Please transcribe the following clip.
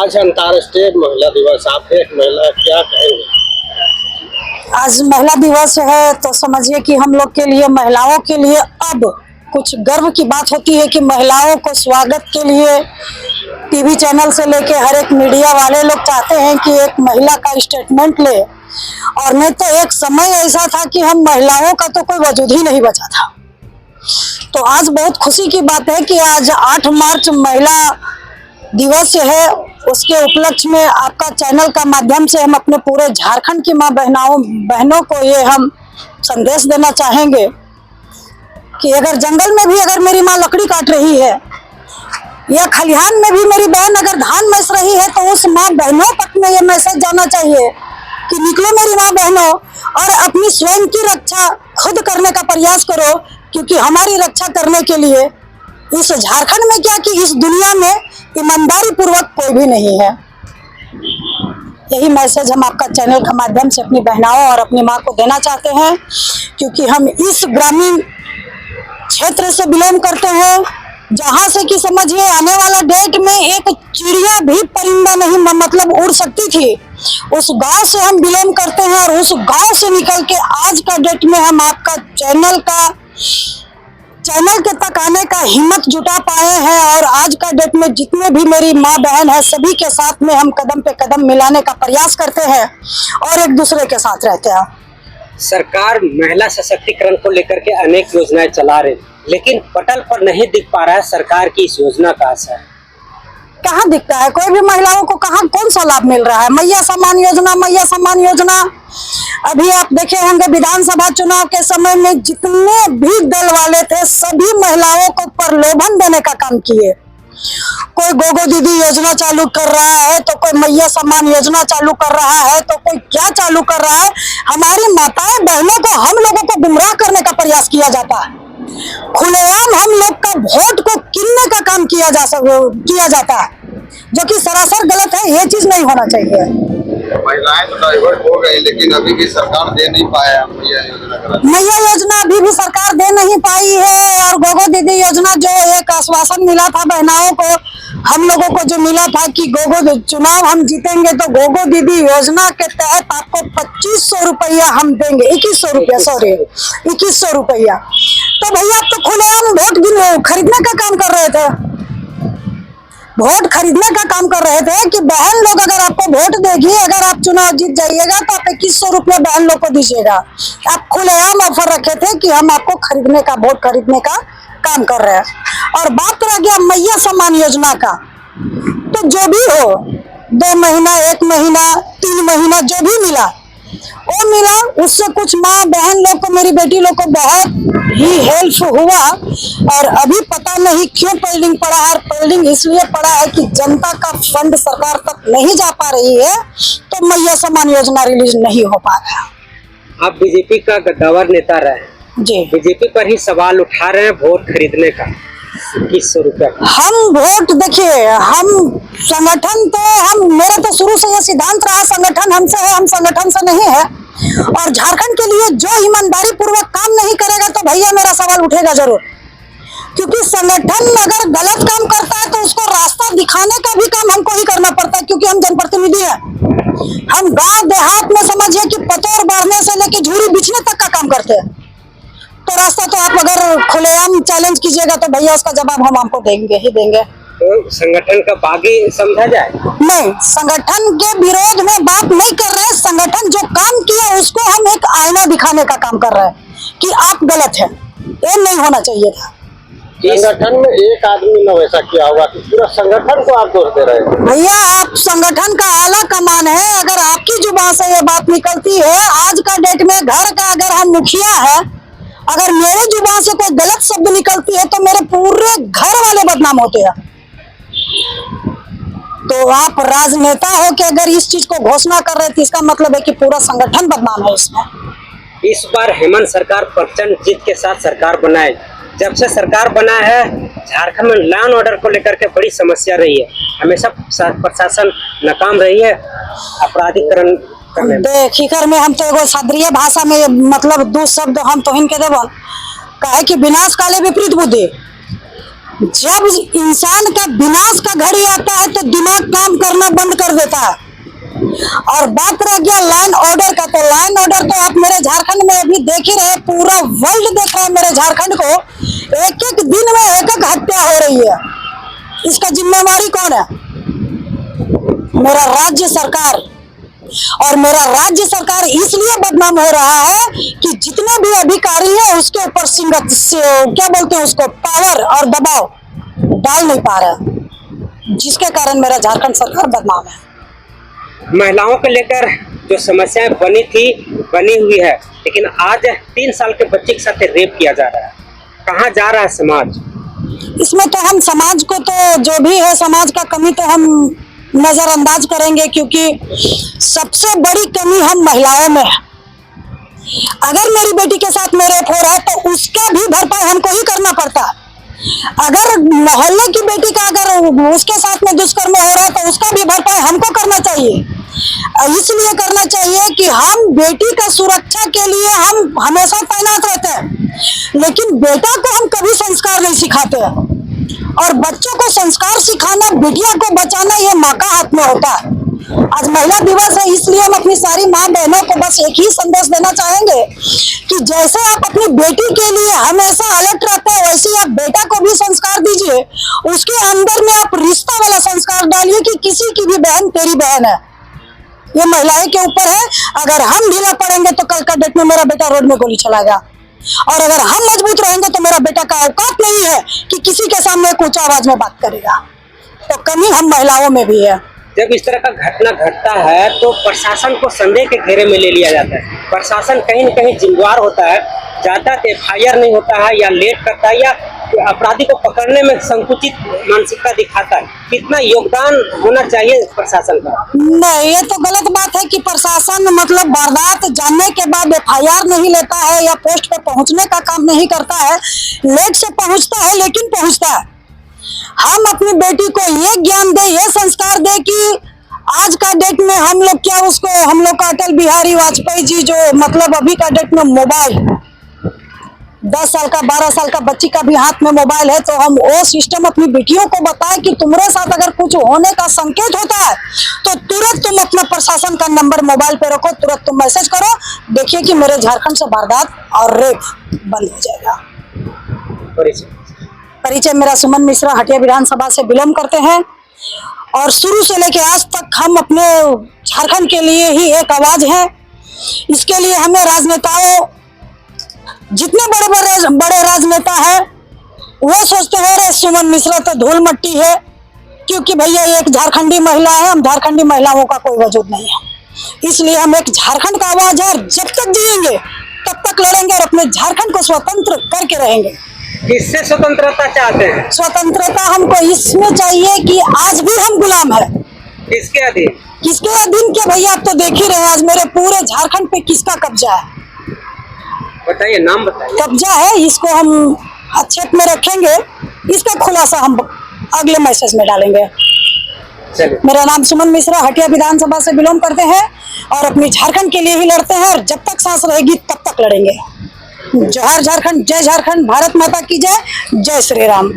आज अंतर्राष्ट्रीय महिला दिवस, आप एक महिला, क्या कहेंगे? आज महिला दिवस है तो समझिए कि हम लोग के लिए, महिलाओं के लिए अब कुछ गर्व की बात होती है कि महिलाओं को स्वागत के लिए टीवी चैनल से लेके हर एक मीडिया वाले लोग चाहते हैं कि एक महिला का स्टेटमेंट ले। और नहीं तो एक समय ऐसा था कि हम महिलाओं का तो कोई वजूद ही नहीं बचा था। तो आज बहुत खुशी की बात है कि आज 8 मार्च महिला दिवस है, उसके उपलक्ष्य में आपका चैनल का माध्यम से हम अपने पूरे झारखंड की माँ बहनों को ये हम संदेश देना चाहेंगे कि अगर जंगल में भी अगर मेरी माँ लकड़ी काट रही है या खलिहान में भी मेरी बहन अगर धान मैस रही है तो उस माँ बहनों तक में ये मैसेज जाना चाहिए कि निकलो मेरी माँ बहनों और अपनी स्वयं की रक्षा खुद करने का प्रयास करो, क्योंकि हमारी रक्षा करने के लिए इस झारखंड में क्या कि इस दुनिया में ईमानदारी पूर्वक कोई भी नहीं है। यही मैसेज हम आपका चैनल के माध्यम से अपनी बहनाओं और अपनी माँ को देना चाहते हैं, क्योंकि हम इस ग्रामीण क्षेत्र से बिलोंग करते हैं जहाँ से कि समझिए आने वाला डेट में एक चिड़िया भी परिंदा नहीं मतलब उड़ सकती थी। उस गांव से हम बिलोंग करते हैं और उस गांव से निकल के आज का डेट में हम आपका चैनल के तक आने का हिम्मत जुटा पाए हैं। और आज का डेट में जितने भी मेरी माँ बहन है सभी के साथ में हम कदम पे कदम मिलाने का प्रयास करते हैं और एक दूसरे के साथ रहते हैं। सरकार महिला सशक्तिकरण को लेकर के अनेक योजनाएं चला रही, लेकिन पटल पर नहीं दिख पा रहा है सरकार की इस योजना का असर। कहाँ दिखता है? कोई भी महिलाओं को कहाँ कौन सा लाभ मिल रहा है? मैया सम्मान योजना। अभी आप देखे होंगे विधानसभा चुनाव के समय में जितने भी दल वाले थे सभी महिलाओं को प्रलोभन देने का काम किए। कोई गोगो दीदी योजना चालू कर रहा है तो कोई मैया सम्मान योजना चालू कर रहा है तो कोई क्या चालू कर रहा है। हमारी माताएं बहनों को, हम लोगों को गुमराह करने का प्रयास किया जाता है। खुलेआम हम लोग का वोट को किनने का काम किया जाता है, जो कि सरासर गलत है। ये चीज नहीं होना चाहिए। महिलाएं तो डाइवर्ट हो गई, लेकिन अभी भी सरकार दे नहीं पाया मैया योजना अभी भी सरकार दे नहीं पाई है। और गोगो दीदी योजना जो एक आश्वासन मिला था बहनाओं को, हम लोगों को जो मिला था कि गोगो चुनाव हम जीतेंगे तो गोगो दीदी योजना के तहत आपको 2500 रुपया हम देंगे, 2100 रुपया, सॉरी 2100 रुपया। तो भैया आप तो खुलेआम वोट खरीदने का काम कर रहे थे, वोट खरीदने का काम कर रहे थे कि बहन लोग अगर आपको वोट देगी, अगर आप चुनाव जीत जाइएगा तो आप 2100 रुपया बहन लोग को दीजिएगा। आप खुलेआम ऑफर रखे थे कि हम आपको वोट खरीदने का काम कर रहे हैं। और बात रह गया मैया सम्मान योजना का, तो जो भी हो 2 महीना, 1 महीना, 3 महीना जो भी मिला वो मिला, उससे कुछ माँ बहन लोग को, मेरी बेटी लोग को बहुत ही हेल्प हुआ। और अभी पता नहीं क्यों पेंडिंग पड़ा है। पेंडिंग इसलिए पड़ा है कि जनता का फंड सरकार तक नहीं जा पा रही है, तो मैया सम्मान योजना रिलीज नहीं हो पा रहा है। आप बीजेपी का गद्दावर नेता रहे जी, बीजेपी पर ही सवाल उठा रहे हैं वोट खरीदने का 2100 रुपया। हम वोट देखिए, हम संगठन तो मेरा तो शुरू से ये सिद्धांत रहा संगठन हमसे है, हम संगठन से नहीं है। और झारखंड के लिए जो ईमानदारी पूर्वक काम नहीं करेगा तो भैया मेरा सवाल उठेगा जरूर, क्योंकि संगठन अगर गलत काम करता है तो उसको रास्ता दिखाने का भी काम हमको ही करना पड़ता है, क्योंकि हम जनप्रतिनिधि हैं। हम गांव देहात में समझिए कि पतोर बांधने से लेके झूरी बिछने तक का काम करते हैं। तो रास्ता तो आप अगर खुलेआम चैलेंज कीजिएगा तो भैया उसका जवाब हम आपको देंगे ही देंगे। तो संगठन का बागी समझा जाए? नहीं, संगठन के विरोध में बात नहीं कर रहे हैं। संगठन जो काम किया उसको हम एक आईना दिखाने का काम कर रहे हैं कि आप गलत हैं, ये नहीं होना चाहिए था। संगठन में एक आदमी ने वैसा किया होगा कि पूरा संगठन को आप दोष दे रहे हैं। भैया आप संगठन का आला कमान है, अगर आपकी जुबान से ये बात निकलती है, आज का डेट में घर का अगर हम मुखिया है, अगर मेरे जुबान से कोई गलत शब्द निकलती है तो मेरे पूरे घर वाले बदनाम होते हैं। तो आप राजनेता हो कि अगर इस चीज को घोषणा कर रहे थे, इसका मतलब है कि पूरा संगठन बदनाम है इसमें। इस बार हेमंत सरकार प्रचंड जीत के साथ सरकार बनाए। जब से सरकार बना है झारखंड में लॉ एंड ऑर्डर को लेकर के बड़ी समस्या रही है, हमेशा प्रशासन नाकाम रही है अपराधीकरण करने में। देखी कर में हम तो एगो सादरीय भाषा में मतलब 2 शब्द हम तो इनके देवन कहे कि विनाश काले विपरीत बुद्धि। जब इंसान का विनाश का घड़ी आता है तो दिमाग काम करना बंद कर देता है। और बात रह गया लाइन ऑर्डर का, तो लाइन ऑर्डर तो आप मेरे झारखंड में अभी देख ही रहे, पूरा वर्ल्ड देख रहा है मेरे झारखंड को। एक एक दिन में एक एक हत्या हो रही है। इसका जिम्मेवारी कौन है? मेरा राज्य सरकार। और मेरा राज्य सरकार इसलिए बदनाम हो रहा है कि जितने भी अधिकारी हैं उसके ऊपर क्या बोलते हैं उसको, पावर और दबाव डाल नहीं पा रहे, जिसके कारण मेरा झारखंड सरकार बदनाम है। महिलाओं को लेकर जो समस्याएं बनी हुई है, लेकिन आज 3 साल के बच्चे के साथ रेप किया जा रहा है। कहाँ जा रहा है समाज? इसमें तो हम समाज को तो जो भी है समाज का कमी तो हम नजरअंदाज करेंगे, क्योंकि सबसे बड़ी कमी हम महिलाओं में है। अगर मेरी बेटी के साथ में रेप हो रहा है तो उसका भी भरपाई हमको ही करना पड़ता है। अगर मोहल्ले की बेटी का अगर उसके साथ में दुष्कर्म हो रहा है तो उसका भी भरपाई हमको करना चाहिए। इसलिए करना चाहिए कि हम बेटी का सुरक्षा के लिए हम हमेशा तैनात रहते हैं, लेकिन बेटा को हम कभी संस्कार नहीं सिखाते हैं। और बच्चों को संस्कार सिखाना, बिटिया को बचाना, ये माँ का हाथ में होता है। आज महिला दिवस है, इसलिए हम अपनी सारी माँ बहनों को बस एक ही संदेश देना चाहेंगे कि जैसे आप अपनी बेटी के लिए हमेशा अलर्ट रहते हैं, वैसे ही आप बेटा को भी संस्कार दीजिए। उसके अंदर में आप रिश्ता वाला संस्कार डालिए कि किसी की भी बहन तेरी बहन है। ये महिलाएं के ऊपर है। अगर हम ढीला पड़ेंगे तो कल का डेट में मेरा बेटा रोड में गोली चलाएगा, और अगर हम मजबूत रहेंगे तो मेरा बेटा का औकात नहीं है कि किसी के सामने ऊंचा आवाज में बात करेगा। तो कमी हम महिलाओं में भी है। जब इस तरह का घटना घटता है तो प्रशासन को संदेह के घेरे में ले लिया जाता है। प्रशासन कहीं न कहीं जिम्मेदार होता है, ज्यादा FIR नहीं होता है या लेट करता है या अपराधी को पकड़ने में संकुचित मानसिकता दिखाता है। कितना योगदान होना चाहिए प्रशासन का? नहीं, ये तो गलत बात है कि प्रशासन मतलब वारदात जानने के बाद FIR नहीं लेता है या पोस्ट पे पहुंचने का काम नहीं करता है। लेट से पहुंचता है लेकिन पहुंचता है। हम अपनी बेटी को ये ज्ञान दे, ये संस्कार दे कि आज का डेट में हम लोग का अटल बिहारी वाजपेयी जी जो मतलब अभी का डेट में मोबाइल 10 साल का 12 साल का बच्ची का भी हाथ में मोबाइल है, तो हम वो सिस्टम अपनी बेटियों को बताएं कि तुम्हारे साथ अगर कुछ होने का संकेत होता है तो तुरंत तुम अपना प्रशासन का नंबर मोबाइल पे रखो, तुरंत तुम मैसेज करो। देखिए कि मेरे झारखंड से वारदात और रेप बंद हो जाएगा। परिचय मेरा सुमन मिश्रा, हटिया विधानसभा से बिलोंग करते हैं, और शुरू से लेकर आज तक हम अपने झारखंड के लिए ही एक आवाज है। इसके लिए हमें राजनेताओं, जितने बड़े राजनेता हैं वो सोचते हैं अरे सुमन मिश्रा तो धूल मट्टी है, क्योंकि भैया ये एक झारखंडी महिला है, हम झारखंडी महिलाओं का कोई वजूद नहीं है। इसलिए हम एक झारखंड का आवाज है, और जब तक जिएंगे तब तक लड़ेंगे और अपने झारखंड को स्वतंत्र करके रहेंगे। किससे स्वतंत्रता चाहते हैं? स्वतंत्रता हमको इसमें चाहिए कि आज भी हम गुलाम है। किसके अधीन? किसके अधीन क्या भैया, आप तो देख ही रहे हैं आज मेरे पूरे झारखंड पे किसका कब्जा है। बताइए, नाम बताइए। कब्जा है, इसको हम अच्छे में रखेंगे, इसका खुलासा हम अगले मैसेज में डालेंगे। चलिए। मेरा नाम सुमन मिश्रा, हटिया विधानसभा से बिलोंग करते हैं और अपनी झारखंड के लिए ही लड़ते हैं, और जब तक सांस रहेगी तब तक लड़ेंगे। जोहार झारखंड, जय झारखंड, भारत माता की जय, जय श्री राम।